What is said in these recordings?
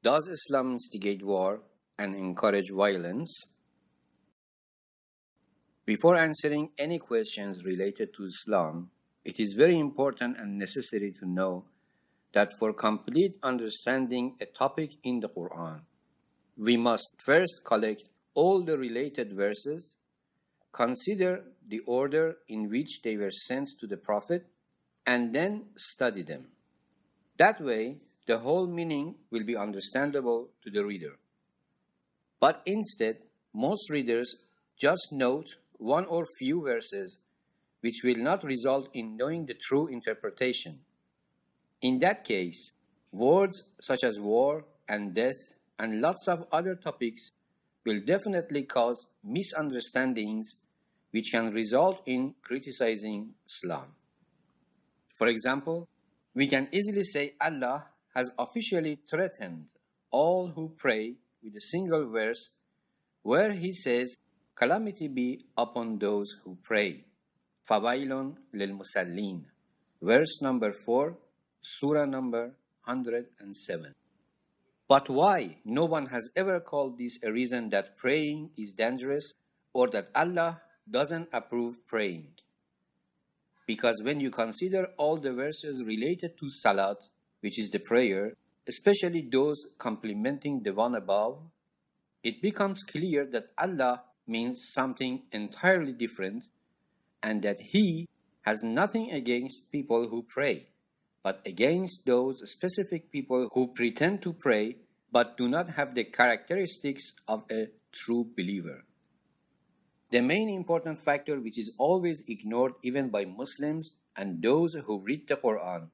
Does Islam instigate war and encourage violence? Before answering any questions related to Islam, it is very important and necessary to know that for complete understanding a topic in the Quran, we must first collect all the related verses, consider the order in which they were sent to the Prophet, and then study them. That way, the whole meaning will be understandable to the reader. But instead, most readers just note one or few verses which will not result in knowing the true interpretation. In that case, words such as war and death and lots of other topics will definitely cause misunderstandings which can result in criticizing Islam. For example, we can easily say Allah has officially threatened all who pray with a single verse where he says, "Calamity be upon those who pray." فَوَيْلٌ لِلْمُصَلِّينَ. Verse number 4, Surah number 107. But why no one has ever called this a reason that praying is dangerous or that Allah doesn't approve praying? Because when you consider all the verses related to Salat, which is the prayer, especially those complementing the one above, it becomes clear that Allah means something entirely different and that He has nothing against people who pray, but against those specific people who pretend to pray but do not have the characteristics of a true believer. The main important factor which is always ignored even by Muslims and those who read the Quran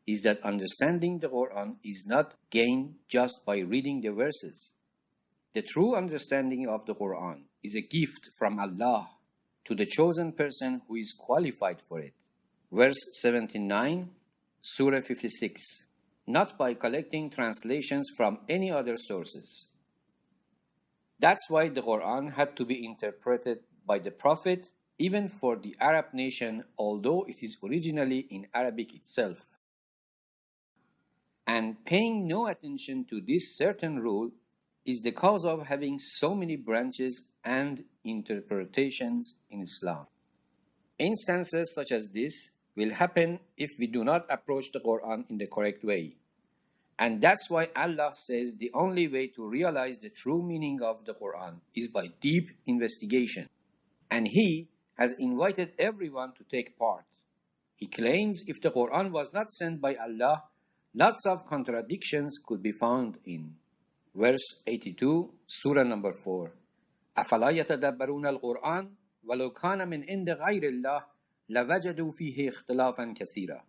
is that understanding the Quran is not gained just by reading the verses. The true understanding of the Quran is a gift from Allah to the chosen person who is qualified for it. Verse 79, Surah 56. Not by collecting translations from any other sources. That's why the Quran had to be interpreted by the Prophet even for the Arab nation, although it is originally in Arabic itself. And paying no attention to this certain rule is the cause of having so many branches and interpretations in Islam. Instances such as this will happen if we do not approach the Quran in the correct way. And that's why Allah says the only way to realize the true meaning of the Quran is by deep investigation. And He has invited everyone to take part. He claims if the Quran was not sent by Allah, lots of contradictions could be found in. Verse 82, Surah number 4. أَفَلَا يَتَدَبَّرُونَ الْقُرْآنَ وَلَوْ كَانَ مِنْ عِنْدِ غَيْرِ اللَّهِ لَوَجَدُوا فِيهِ اخْتِلَافًا كَثِيرًا.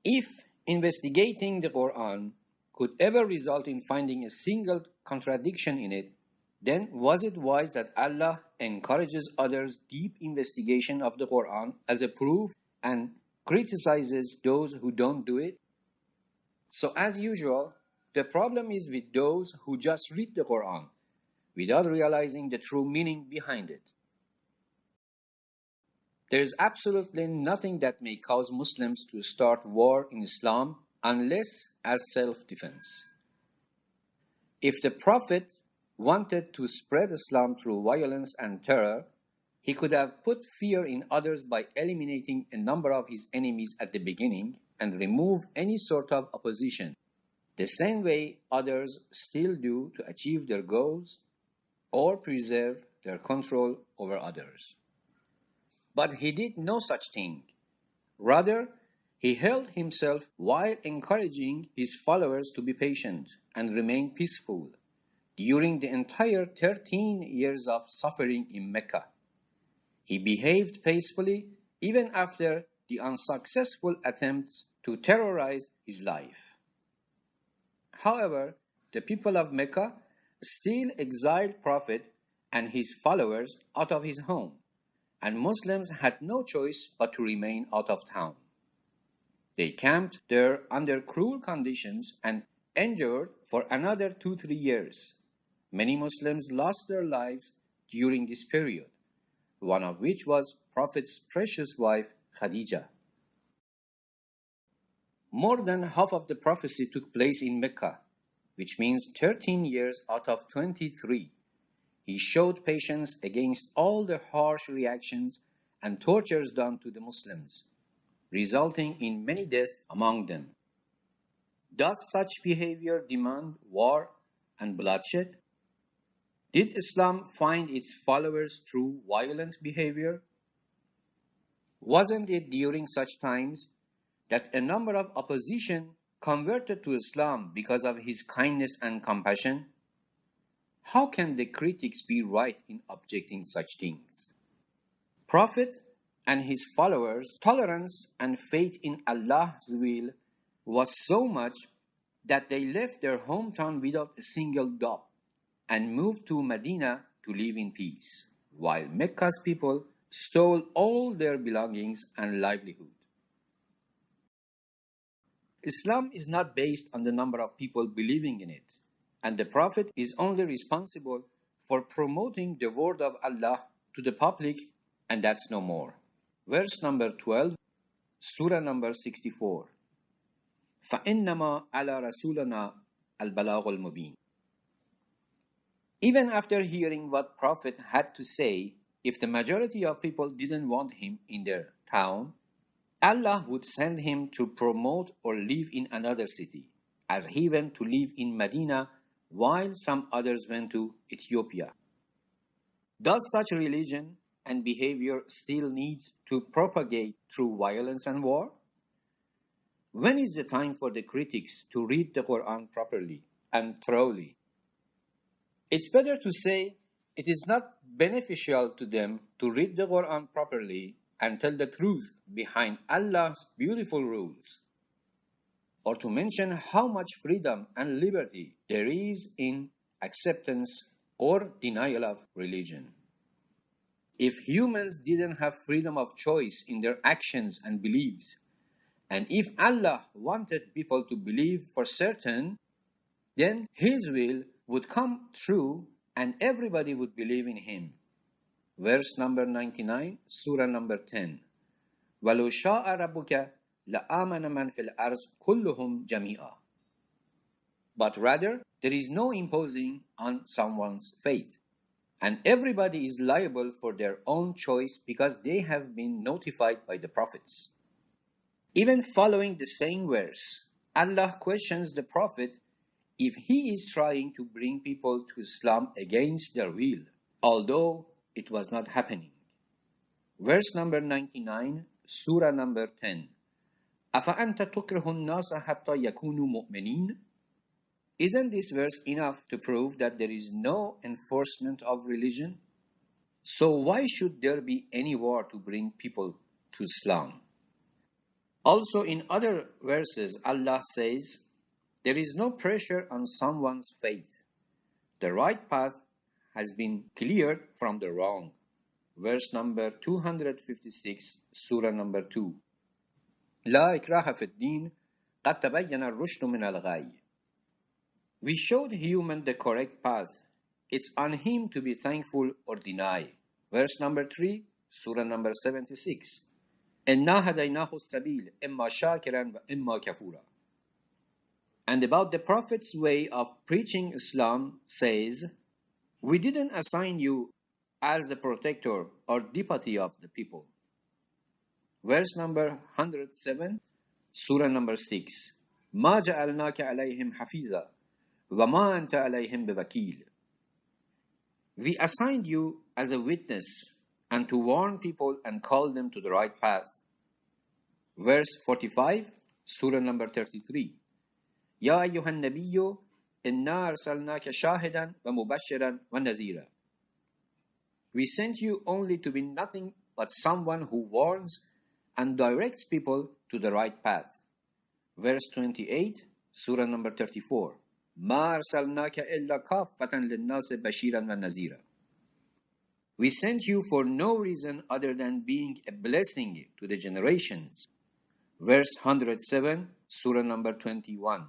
If investigating the Quran could ever result in finding a single contradiction in it, then was it wise that Allah encourages others' deep investigation of the Quran as a proof and criticizes those who don't do it? So as usual, the problem is with those who just read the Quran without realizing the true meaning behind it. There is absolutely nothing that may cause Muslims to start war in Islam unless as self-defense. If the Prophet wanted to spread Islam through violence and terror, he could have put fear in others by eliminating a number of his enemies at the beginning and remove any sort of opposition, the same way others still do to achieve their goals or preserve their control over others. But he did no such thing. Rather, he held himself while encouraging his followers to be patient and remain peaceful during the entire 13 years of suffering in Mecca. He behaved peacefully even after the unsuccessful attempts to terrorize his life. However, the people of Mecca still exiled Prophet and his followers out of his home, and Muslims had no choice but to remain out of town. They camped there under cruel conditions and endured for another 2-3 years. Many Muslims lost their lives during this period, one of which was Prophet's precious wife Khadija. More than half of the prophecy took place in Mecca, which means 13 years out of 23. He showed patience against all the harsh reactions and tortures done to the Muslims, resulting in many deaths among them. Does such behavior demand war and bloodshed? Did Islam find its followers through violent behavior? Wasn't it during such times that a number of opposition converted to Islam because of his kindness and compassion? How can the critics be right in objecting such things? Prophet and his followers' tolerance and faith in Allah's will was so much that they left their hometown without a single dot and moved to Medina to live in peace, while Mecca's people stole all their belongings and livelihood. Islam is not based on the number of people believing in it, and the Prophet is only responsible for promoting the word of Allah to the public, and that's no more. Verse number 12, Surah number 64. فَإِنَّمَا عَلَى رَسُولَنَا الْبَلَاغُ الْمُبِينُ. Even after hearing what Prophet had to say, if the majority of people didn't want him in their town, Allah would send him to promote or live in another city, as he went to live in Medina while some others went to Ethiopia. Does such religion and behavior still needs to propagate through violence and war? When is the time for the critics to read the Quran properly and thoroughly? It's better to say it is not beneficial to them to read the Quran properly and tell the truth behind Allah's beautiful rules, or to mention how much freedom and liberty there is in acceptance or denial of religion. If humans didn't have freedom of choice in their actions and beliefs, and if Allah wanted people to believe for certain, then His will would come true and everybody would believe in Him. Verse number 99, Surah number 10. وَلَوْ شَاءَ رَبُّكَ لَآمَنَ مَنْ فِي الْأَرْضِ كُلُّهُمْ جَمِيعًا. But rather, there is no imposing on someone's faith, and everybody is liable for their own choice because they have been notified by the prophets. Even following the same verse, Allah questions the Prophet if he is trying to bring people to Islam against their will, although it was not happening. Verse number 99, Surah number 10. أَفَأَنْتَ تُكْرِهُ النَّاسَ حَتَّى يَكُونُوا مُؤْمِنِينَ. Isn't this verse enough to prove that there is no enforcement of religion? So why should there be any war to bring people to Islam? Also in other verses, Allah says, there is no pressure on someone's faith. The right path has been cleared from the wrong. Verse number 256, Surah number 2. لا إكراه في الدين قد تبين الرشد من الغي. We showed human the correct path. It's on him to be thankful or deny. Verse number 3, Surah number 76. إِنَّا هَدَيْنَاهُ السَّبِيلَ إِمَّا شَاكِرًا وَإِمَّا كَفُورًا. And about the Prophet's way of preaching Islam says, we didn't assign you as the protector or deputy of the people. Verse number 107, Surah number 6. مَا جَعَلْنَاكَ عَلَيْهِمْ حَفِيظًا وَمَا أَنْتَ عَلَيْهِمْ بِوَكِيلٍ. We assigned you as a witness and to warn people and call them to the right path. Verse 45, Surah number 33. يَا أَيُّهَا النَّبِيُّ إِنَّا أَرْسَلْنَاكَ شَاهِدًا وَمُبَشِّرًا وَنَذِيرًا. We sent you only to be nothing but someone who warns and directs people to the right path. Verse 28, Surah number 34. مَا أَرْسَلْنَاكَ إِلَّا كَافَّةً لِلنَّاسِ بَشِيرًا وَنَذِيرًا. We sent you for no reason other than being a blessing to the generations. Verse 107, Surah number 21.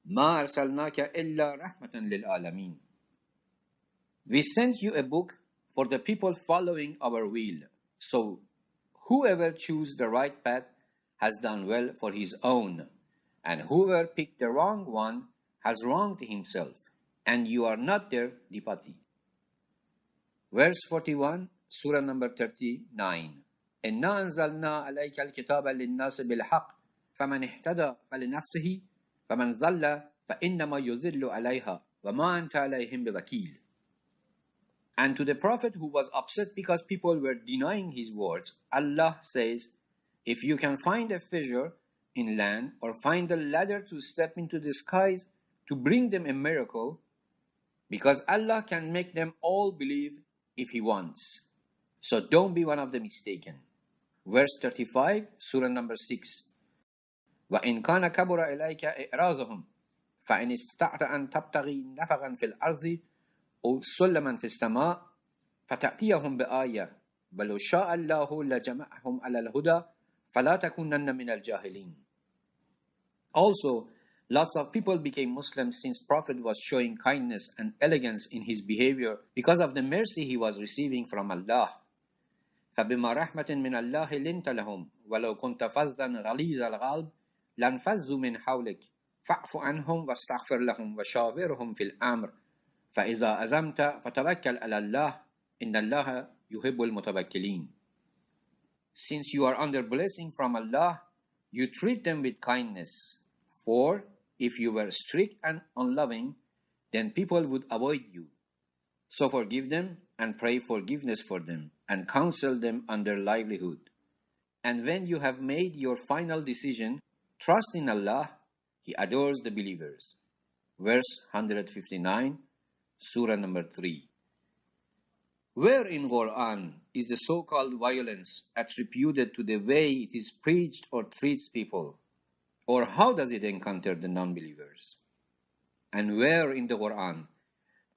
مَا أَرْسَلْنَاكَ إِلَّا رَحْمَةً لِلْعَالَمِينَ. We sent you a book for the people following our will. So whoever chooses the right path has done well for his own, and whoever picked the wrong one has wronged himself, and you are not their deputy. Verse 41, Surah number 39. إِنَّا أَنزَلْنَا عَلَيْكَ الْكِتَابَ لِلنَّاسِ بِالْحَقِّ فَمَنِ اهْتَدَى فَلِنَفْسِهِ وَمَنْ ضَلَّ فَإِنَّمَا يُضِلُّ عَلَيْهَا وَمَا أَنْتَ عَلَيْهِمْ بِوَكِيلٍ. And to the Prophet who was upset because people were denying his words, Allah says, if you can find a fissure in land or find a ladder to step into the skies to bring them a miracle, because Allah can make them all believe if He wants. So don't be one of the mistaken. Verse 35, Surah number 6. وَإِنْ كَانَ كَبُرَ إِلَيْكَ إِعْرَاضُهُمْ فَإِنِ اسْتَطَعْتَ أَنْ تَبْتَغِي نَفَقًا فِي الْأَرْضِ أو سلما في السماء فتأتيهم بآية بل شاء الله لجمعهم على الهدى فلا تكونن من الجاهلين. Also, lots of people became Muslims since Prophet was showing kindness and elegance in his behavior because of the mercy he was receiving from Allah. فبما رحمة من الله لنت لهم ولو كنت فظا غليظ القلب لانفضوا من حولك فاعف عنهم واستغفر لهم وشاورهم في الأمر فإذا أزمت فتوكل على الله إن الله يحب المتوكلين. Since you are under blessing from Allah, you treat them with kindness. For if you were strict and unloving, then people would avoid you. So forgive them and pray forgiveness for them and counsel them on their livelihood. And when you have made your final decision, trust in Allah, He adores the believers. Verse 159, Surah number 3. Where in Quran is the so-called violence attributed to the way it is preached or treats people? Or how does it encounter the non-believers? And where in the Quran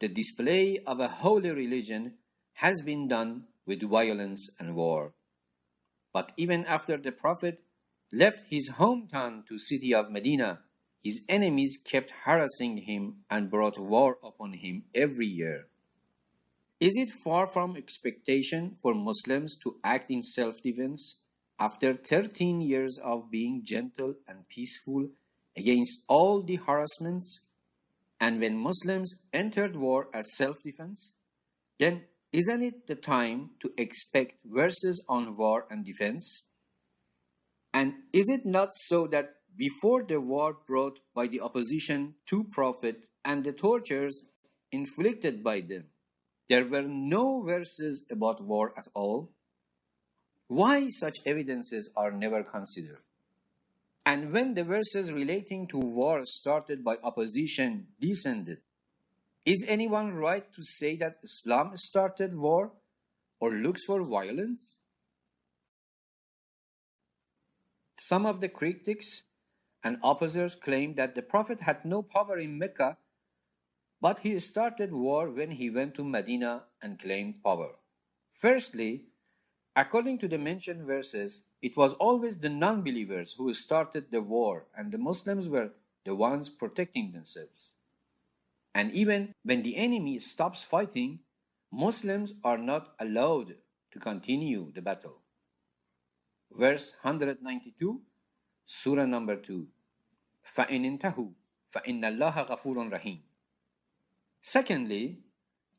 the display of a holy religion has been done with violence and war? But even after the Prophet left his hometown to city of Medina, his enemies kept harassing him and brought war upon him every year. Is it far from expectation for Muslims to act in self-defense after 13 years of being gentle and peaceful against all the harassments? And when Muslims entered war as self-defense, then isn't it the time to expect verses on war and defense? And is it not so that before the war brought by the opposition to Prophet and the tortures inflicted by them, there were no verses about war at all? Why such evidences are never considered? And when the verses relating to war started by opposition descended, is anyone right to say that Islam started war or looks for violence? Some of the critics and opposers claim that the Prophet had no power in Mecca, but he started war when he went to Medina and claimed power. Firstly, according to the mentioned verses, it was always the non-believers who started the war, and the Muslims were the ones protecting themselves. And even when the enemy stops fighting, Muslims are not allowed to continue the battle. Verse 192, Surah number 2. فَإِنِ انْتَهُوا فَإِنَّ اللَّهَ غَفُورٌ رَحِيمٌ. Secondly,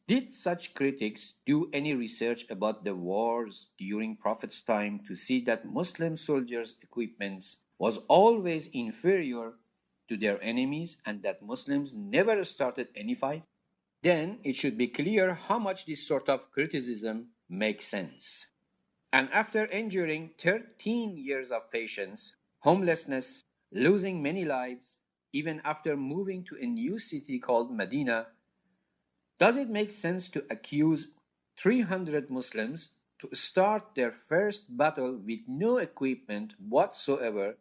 did such critics do any research about the wars during Prophet's time to see that Muslim soldiers' equipment was always inferior to their enemies and that Muslims never started any fight? Then it should be clear how much this sort of criticism makes sense. And after enduring 13 years of patience, homelessness, losing many lives, even after moving to a new city called Medina, does it make sense to accuse 300 Muslims to start their first battle with no equipment whatsoever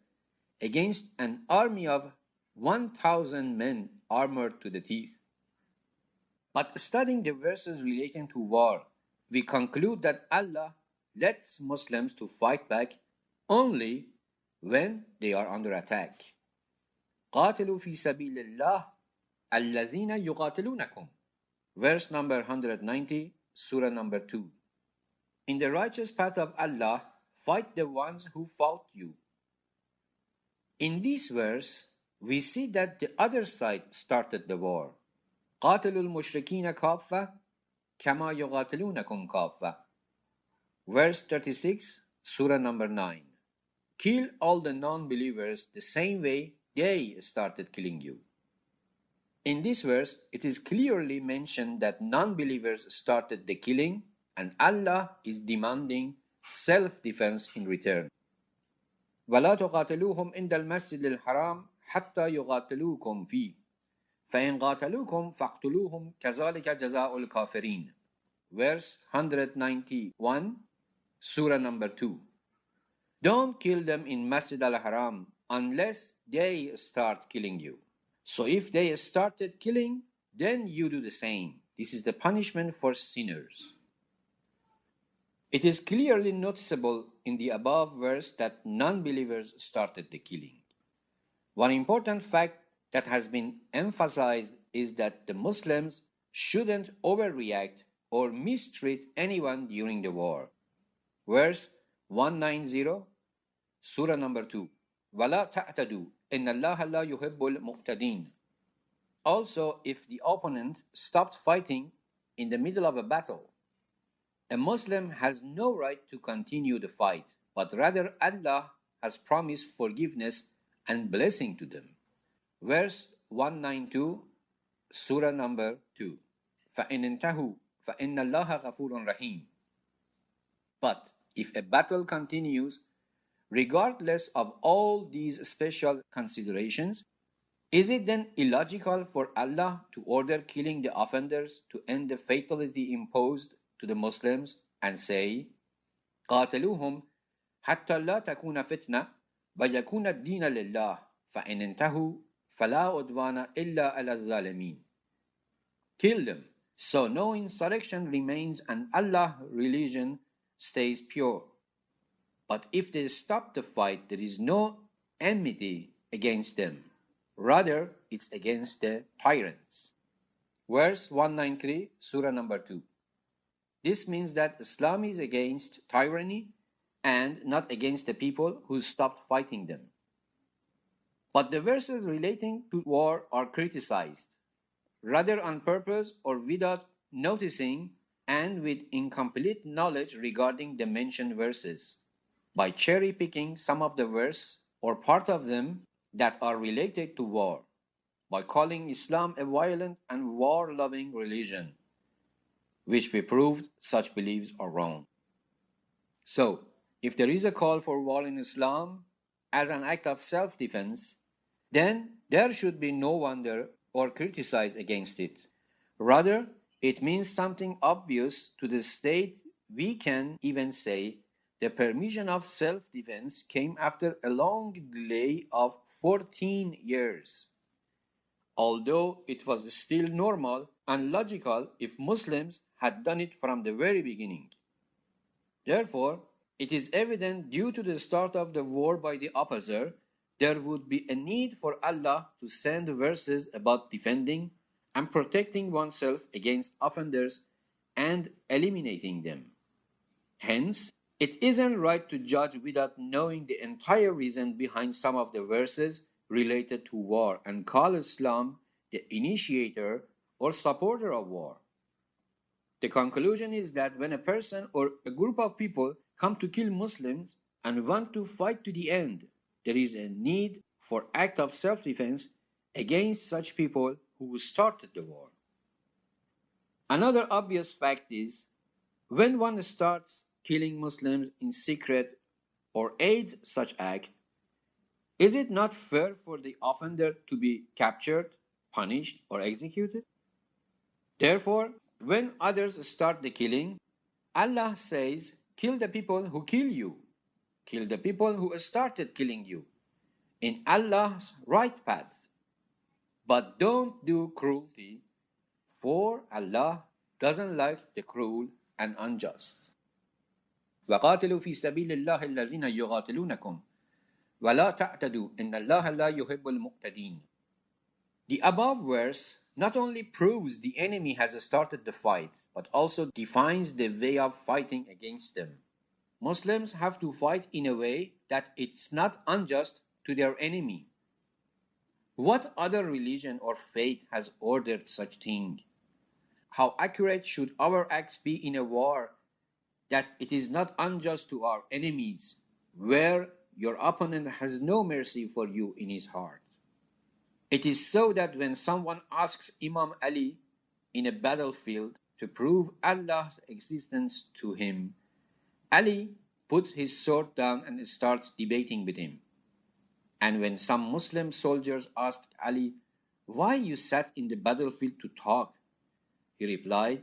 against an army of 1,000 men armored to the teeth? But studying the verses relating to war, we conclude that Allah lets Muslims to fight back only when they are under attack. قاتلوا في سبيل الله الذين يقاتلونكم. Verse number 190, Surah number 2. In the righteous path of Allah, fight the ones who fought you. In this verse, we see that the other side started the war. قاتلوا المشركين كافة كما يقاتلونكم كافة. Verse 36, Surah number 9. Kill all the non-believers the same way they started killing you. In this verse, it is clearly mentioned that non-believers started the killing and Allah is demanding self-defense in return. وَلَا تُقَاتِلُوهُمْ عِنْدَ الْمَسْجِدِ الْحَرَامِ حَتَّى يُقَاتِلُوكُمْ فِيهِ فَإِنْ قَاتَلُوكُمْ فَاقْتُلُوهُمْ كَذَلِكَ جَزَاءُ الْكَافِرِينَ. Verse 191, Surah number 2. Don't kill them in Masjid al-Haram unless they start killing you. So if they started killing, then you do the same. This is the punishment for sinners. It is clearly noticeable in the above verse that non-believers started the killing. One important fact that has been emphasized is that the Muslims shouldn't overreact or mistreat anyone during the war. Verse 190, Surah number 2. وَلَا تَعْتَدُوا إِنَّ اللَّهَ لَا يُحِبُّ الْمُعْتَدِينَ. Also, if the opponent stopped fighting in the middle of a battle, a Muslim has no right to continue the fight, but rather Allah has promised forgiveness and blessing to them. Verse 192, Surah number 2. فَإِنْ انْتَهُوا فَإِنَّ اللَّهَ غَفُورٌ رَحِيمٌ. But if a battle continues, regardless of all these special considerations, is it then illogical for Allah to order killing the offenders to end the fatality imposed to the Muslims and say, قاتلوهم حتى لا تكون فتنة ويكون الدين لله فإن انتهوا فلا عدوان إلا على الظالمين. Kill them, so no insurrection remains and Allah's religion stays pure. But if they stop the fight, there is no enmity against them. Rather, it's against the tyrants. Verse 193, Surah number 2. This means that Islam is against tyranny and not against the people who stopped fighting them. But the verses relating to war are criticized, rather on purpose or without noticing and with incomplete knowledge regarding the mentioned verses, by cherry-picking some of the verse or part of them that are related to war, by calling Islam a violent and war-loving religion, which we proved such beliefs are wrong. So, if there is a call for war in Islam as an act of self-defense, then there should be no wonder or criticize against it. Rather, it means something obvious to the state. We can even say the permission of self-defense came after a long delay of 14 years. Although it was still normal and logical if Muslims had done it from the very beginning. Therefore, it is evident due to the start of the war by the opposer, there would be a need for Allah to send verses about defending and protecting oneself against offenders and eliminating them. Hence, it isn't right to judge without knowing the entire reason behind some of the verses related to war and call Islam the initiator or supporter of war. The conclusion is that when a person or a group of people come to kill Muslims and want to fight to the end, there is a need for act of self-defense against such people who started the war. Another obvious fact is, when one starts killing Muslims in secret or aids such act, is it not fair for the offender to be captured, punished, or executed? Therefore, when others start the killing, Allah says, kill the people who kill you. Kill the people who started killing you in Allah's right path. But don't do cruelty, for Allah doesn't like the cruel and unjust. وَقَاتِلُوا فِي سَبِيلِ اللَّهِ الَّذِينَ يُقَاتِلُونَكُمْ وَلَا تَعْتَدُوا إِنَّ اللَّهَ لَا يُحِبُّ الْمُعْتَدِينَ. The above verse not only proves the enemy has started the fight, but also defines the way of fighting against them. Muslims have to fight in a way that it's not unjust to their enemy. What other religion or faith has ordered such thing? How accurate should our acts be in a war that it is not unjust to our enemies, where your opponent has no mercy for you in his heart? It is so that when someone asks Imam Ali in a battlefield to prove Allah's existence to him, Ali puts his sword down and starts debating with him. And when some Muslim soldiers asked Ali why you sat in the battlefield to talk, he replied,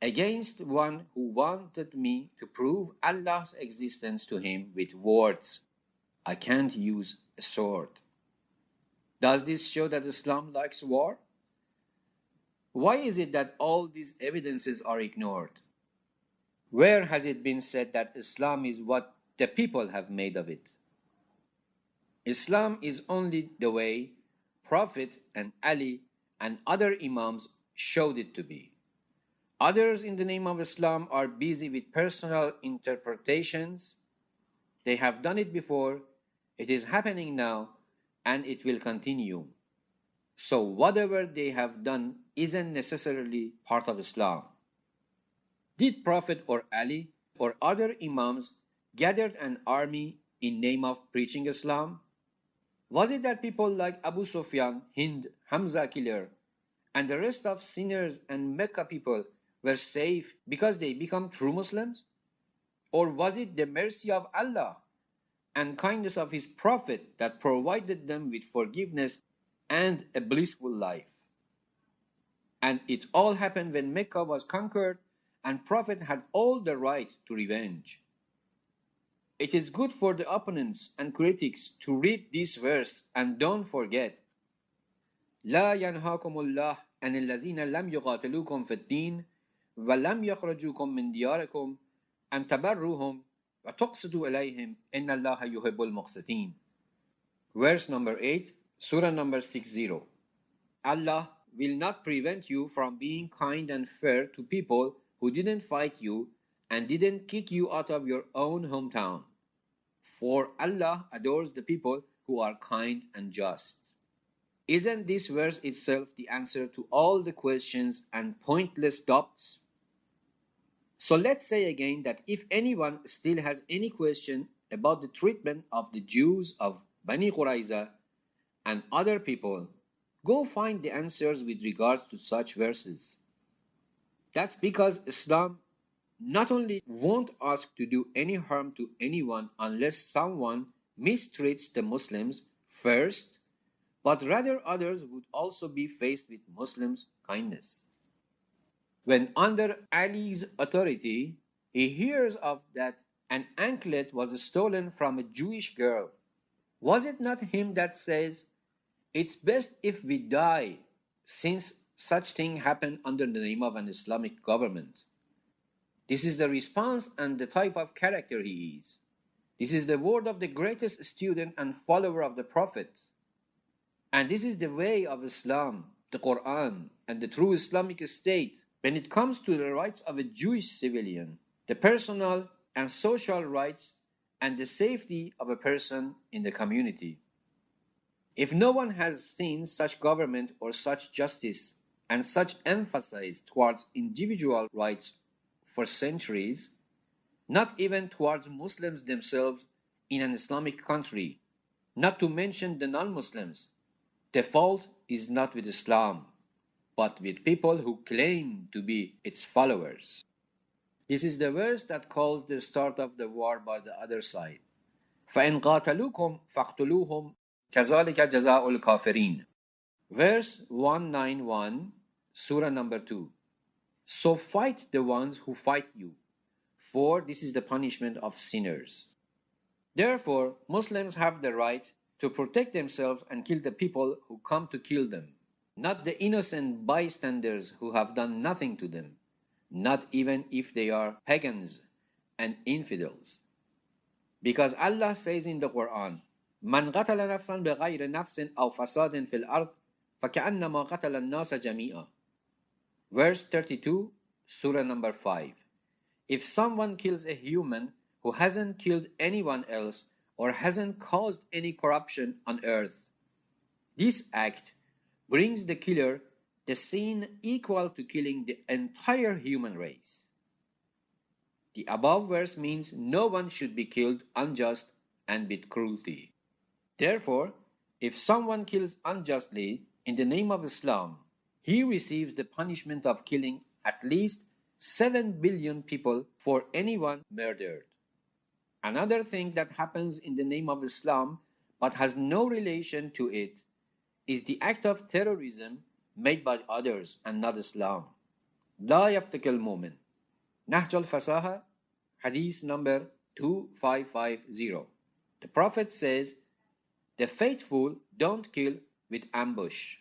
against one who wanted me to prove Allah's existence to him with words. I can't use a sword. Does this show that Islam likes war? Why is it that all these evidences are ignored? Where has it been said that Islam is what the people have made of it? Islam is only the way Prophet and Ali and other Imams showed it to be. Others in the name of Islam are busy with personal interpretations. They have done it before, it is happening now, and it will continue. So whatever they have done isn't necessarily part of Islam. Did Prophet or Ali or other Imams gathered an army in name of preaching Islam? Was it that people like Abu Sufyan, Hind, Hamza killer, and the rest of sinners and Mecca people were safe because they become true Muslims? Or was it the mercy of Allah and kindness of His Prophet that provided them with forgiveness and a blissful life? And it all happened when Mecca was conquered and Prophet had all the right to revenge. It is good for the opponents and critics to read this verse and don't forget, لا ينهاكم الله عن الذين لم يقاتلوكم في الدين ولم يخرجوكم من دياركم أن تبروهم وتقسطوا إليهم إن الله يحب المقسطين. Verse number 8, Surah number 60. Allah will not prevent you from being kind and fair to people who didn't fight you and didn't kick you out of your own hometown. For Allah adores the people who are kind and just. Isn't this verse itself the answer to all the questions and pointless doubts? So let's say again that if anyone still has any question about the treatment of the Jews of Bani Qurayza and other people, go find the answers with regards to such verses. That's because Islam not only won't ask to do any harm to anyone unless someone mistreats the Muslims first, but rather others would also be faced with Muslims' kindness. When under Ali's authority, he hears of that an anklet was stolen from a Jewish girl. Was it not him that says, it's best if we die, since such thing happened under the name of an Islamic government? This is the response and the type of character he is. This is the word of the greatest student and follower of the Prophet. And this is the way of Islam, the Quran, and the true Islamic state when it comes to the rights of a Jewish civilian, the personal and social rights, and the safety of a person in the community. If no one has seen such government or such justice and such emphasis towards individual rights for centuries, not even towards Muslims themselves in an Islamic country, not to mention the non-Muslims, the fault is not with Islam, but with people who claim to be its followers. This is the verse that calls the start of the war by the other side. فَإِنْ قَاتَلُوكُمْ فَاقْتُلُوهُمْ كَذَلِكَ جَزَاءُ الْكَافِرِينَ. Verse 191, Surah number 2. So fight the ones who fight you, for this is the punishment of sinners. Therefore, Muslims have the right to protect themselves and kill the people who come to kill them, not the innocent bystanders who have done nothing to them, not even if they are pagans and infidels. Because Allah says in the Quran, من قتل نفسا بغير نفس أو فساد في الأرض فكأنما قتل الناس جميعا. Verse 32, Surah number 5. If someone kills a human who hasn't killed anyone else or hasn't caused any corruption on earth, This act brings the killer the sin equal to killing the entire human race. The above verse means no one should be killed unjust and with cruelty. Therefore, if someone kills unjustly in the name of Islam, he receives the punishment of killing at least 7 billion people for anyone murdered. Another thing that happens in the name of Islam but has no relation to it is the act of terrorism made by others and not Islam. لا يفتك المؤمن. Nahj al-Fasaha, Hadith number 2550. The Prophet says, the faithful don't kill with ambush.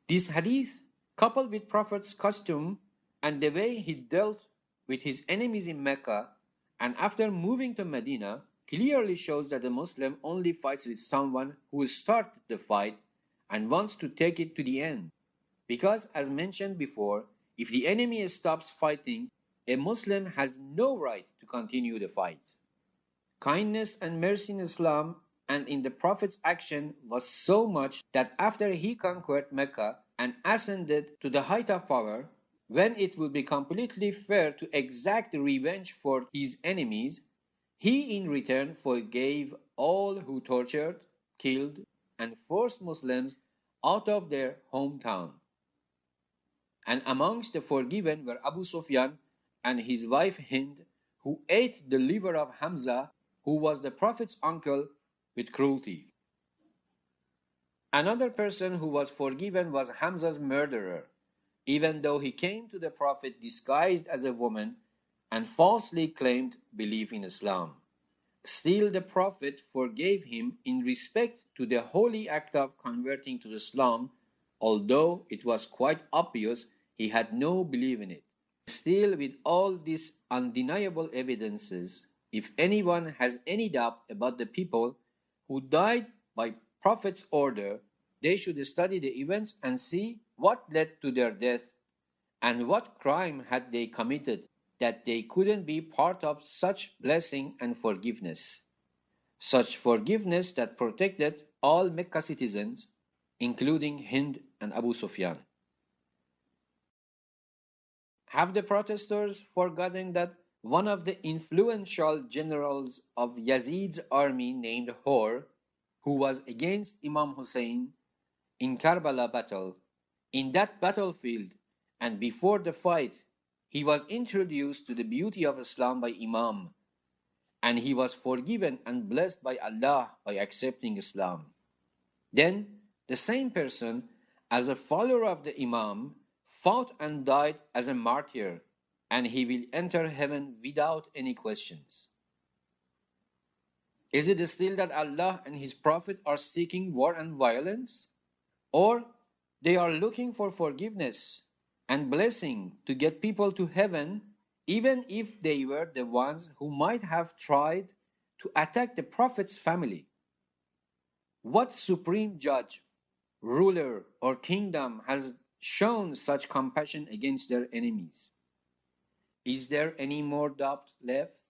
This hadith, coupled with Prophet's custom and the way he dealt with his enemies in Mecca and after moving to Medina, clearly shows that a Muslim only fights with someone who started the fight and wants to take it to the end. Because, as mentioned before, if the enemy stops fighting, a Muslim has no right to continue the fight. Kindness and mercy in Islam and in the Prophet's action was so much that after he conquered Mecca and ascended to the height of power, when it would be completely fair to exact revenge for his enemies, he in return forgave all who tortured, killed, and forced Muslims out of their hometown. And amongst the forgiven were Abu Sufyan and his wife Hind, who ate the liver of Hamza, who was the Prophet's uncle, with cruelty. Another person who was forgiven was Hamza's murderer, even though he came to the Prophet disguised as a woman and falsely claimed belief in Islam. Still, the Prophet forgave him in respect to the holy act of converting to Islam, although it was quite obvious he had no belief in it. Still, with all these undeniable evidences, if anyone has any doubt about the people who died by Prophet's order, they should study the events and see what led to their death and what crime had they committed that they couldn't be part of such blessing and forgiveness. Such forgiveness that protected all Mecca citizens, including Hind and Abu Sufyan. Have the protesters forgotten that one of the influential generals of Yazid's army named Hor, who was against Imam Hussein in Karbala battle, in that battlefield and before the fight, he was introduced to the beauty of Islam by Imam, and he was forgiven and blessed by Allah by accepting Islam. Then the same person, as a follower of the Imam, fought and died as a martyr, and he will enter heaven without any questions. Is it still that Allah and His Prophet are seeking war and violence? Or they are looking for forgiveness and blessing to get people to heaven, even if they were the ones who might have tried to attack the Prophet's family? What supreme judge, ruler, or kingdom has shown such compassion against their enemies? Is there any more doubt left?